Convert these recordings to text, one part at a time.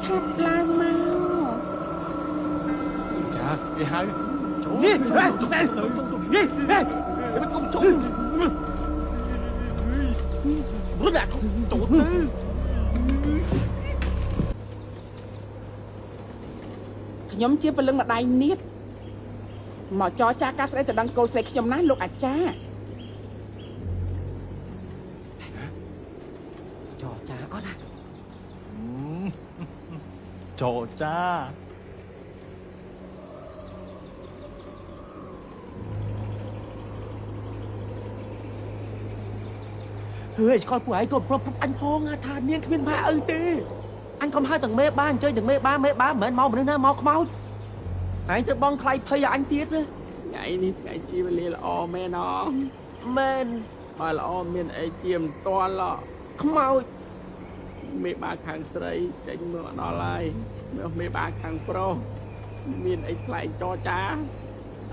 ឆាប់ឡើងមកចាគេហៅចូល នេះនេះនេះមិនគុំចូលមើលដាក់ចូលទៅខ្ញុំជាពលឹងម្ដាយនៀតមកចរចាការស្ដីទៅដឹងកូនស្រីខ្ញុំណាលោកអាចារ្យ ចរចាអត់ណា ចូលចា ហើយឆ្កល់ពួកឯងក៏ប្រាប់អញផងថានាងគ្មានម៉ែឪទេអញកុំហៅទាំងមេបាអញ្ជើញទាំងមេបាមិនមែនមកមនុស្សណាមកខ្មោចឯងទៅបងថ្លៃភ័យអញទៀតថ្ងៃនេះថ្ងៃជាវេលាល្អមែនអមែនបើល្អមានអីជាមិនតល់ខ្មោចមេបាខាងស្រីចេញមកដល់ហើយមេបាខាងប្រុសមានអីថ្លែងចរចាឥ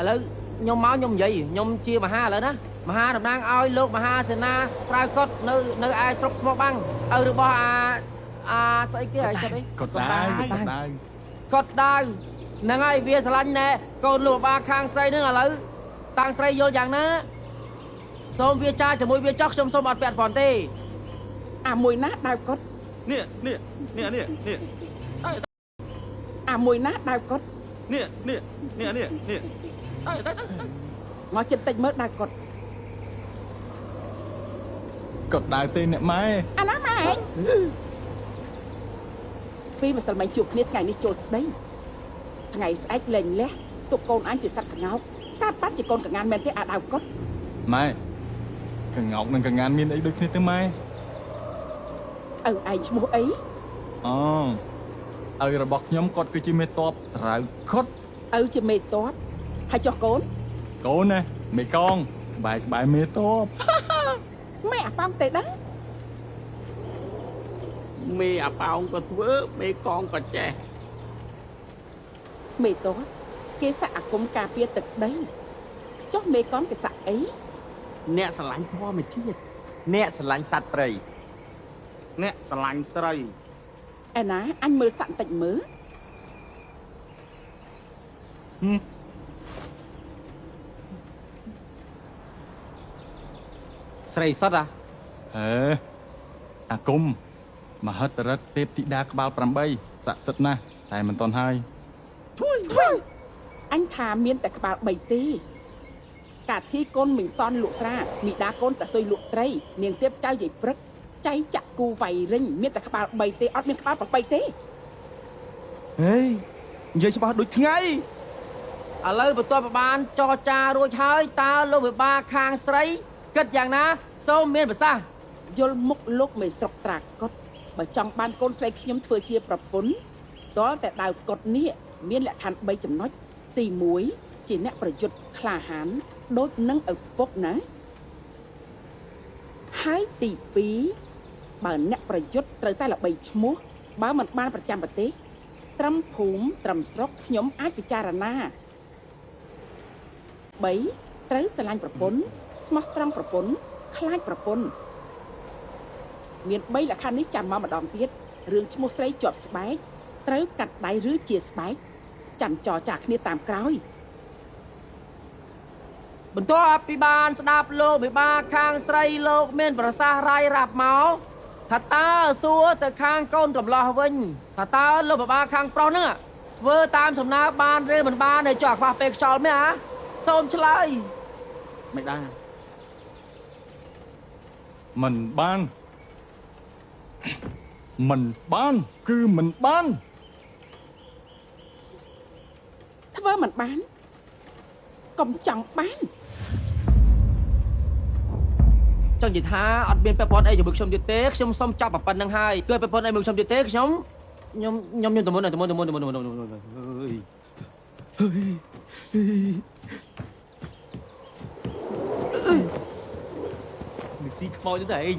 ឡូវខ្ញុំមកខ្ញុំនិយាយខ្ញុំជាមហាឥឡូវណាមហាតំណាងឲ្យលោកមហាសេនាក្រៅកត់នៅឯស្រុកថ្មបាំងឪរបស់អាស្អីគេឲ្យចិត្តអីកត់ដៅកត់ដៅហ្នឹងហើយវាស្រឡាញ់ណែកូនលោកបាខាងស្រីហ្នឹងឥឡូវតាំងស្រីយល់យ៉ាងណាសូមវាចាជាមួយវាចោះខ្ញុំសូមអត់ពាក់ព័ន្ធទេ អាមួយណាដាវកត់ នេះអាមួយណាដាវកត់ នេះមកចិត្តតិចមើលដាវកត់ កត់ដៅទេអ្នកម៉ែ អាណាម៉ែឯងពីម្សិលមិញជួបគ្នាថ្ងៃនេះចូលស្ដីថ្ងៃស្អែកលែងលះទុកកូនអញជាសត្វក្ងោកការប៉ាត់ជាកូនកងានមែនទេអាដាវកត់ ម៉ែកងោកនិងកងានមានអីដូចគ្នាទេម៉ែ ឪឯងឈ្មោះអី អូឪរបស់ខ្ញុំគាត់គឺជាមេតបរៅខុត ឪជាមេតបហើយចុះកូន កូនណាមេកងក្បែរមេតប ម៉ែអាប៉ោងទេដឹង មេអាប៉ោងក៏ធ្វើមេកងក៏ចេះ មេតបគេសាក់អាគមការពារទឹកដីចុះមេកងគេសាក់អី អ្នកស្រឡាញ់ធម្មជាតិអ្នកស្រឡាញ់សត្វព្រៃអ្នកស្រឡាញ់ស្រី ឯណាអញមើលសាក់បន្តិចមើល ស្រីសុត អាគមមហិទ្ធរិទ្ធទេពធីតាក្បាល8ស័ក្តិសិទ្ធិណាស់តែមិនតន់ហើយ អញថាមានតែក្បាល3ទេកាធីកូនមិញសនលក់ស្រាមីដាកូនតស៊ុយលក់ត្រីនាងទៀបចៅយាយព្រឹកចៃចាក់គូវៃរិញមានតែក្បាល3ទេអត់មានក្បាល8ទេ ហេនិយាយច្បាស់ដូចថ្ងៃឥឡូវបន្ទាប់ពីបានចរចារួចហើយតើលោកវិបាខាងស្រីគិតយ៉ាងណាសូមមានប្រសាសន៍ យល់មុខលោកមេស្រុកត្រាកត់បើចង់បានកូនស្រីខ្ញុំធ្វើជាប្រពន្ធតលតែដាវកត់នេះមានលក្ខខណ្ឌ3ចំណុចទី1ជាអ្នកប្រយុទ្ធក្លាហានដូចនឹងឪពុកណាហើយទី2បើអ្នកប្រយុទ្ធត្រូវតែល្បីឈ្មោះបើមិនបានប្រចាំប្រទេសត្រឹមភូមិត្រឹមស្រុកខ្ញុំអាចពិចារណា 3ត្រូវស្រឡាញ់ប្រពន្ធស្មោះត្រង់ប្រពន្ធខ្លាចប្រពន្ធមាន3លក្ខខណ្ឌនេះចាំមកម្ដងទៀតរឿងឈ្មោះស្រីជាប់ស្បែកត្រូវកាត់ដៃឬជាស្បែកចាំចរចាគ្នាតាមក្រោយ បន្ទាប់ពីបានស្ដាប់លោកវិបាខាងស្រីលោកមានប្រសាសន៍រាយរាប់មកថាតើសួរទៅខាងកូនកំឡោះវិញថាតើលោកវិបាខាងប្រុសហ្នឹងធ្វើតាមសំណើបានឬមិនបានđể choខ្វះពេលខ្យល់មែនសូមឆ្លើយមិនដែរ មិនបានគឺមិនបាន ធ្វើមិនបានកុំចង់បាន ចង់និយាយថាអត់មានពាក់ព័ន្ធអីជាមួយខ្ញុំទៀតទេខ្ញុំសុំចាប់ប៉ុណ្្នឹងហើយគឺពាក់ព័ន្ធអីមួយខ្ញុំទៀតទេខ្ញុំទៅមុននឹងស៊ីខ្មោចទៅតែឯង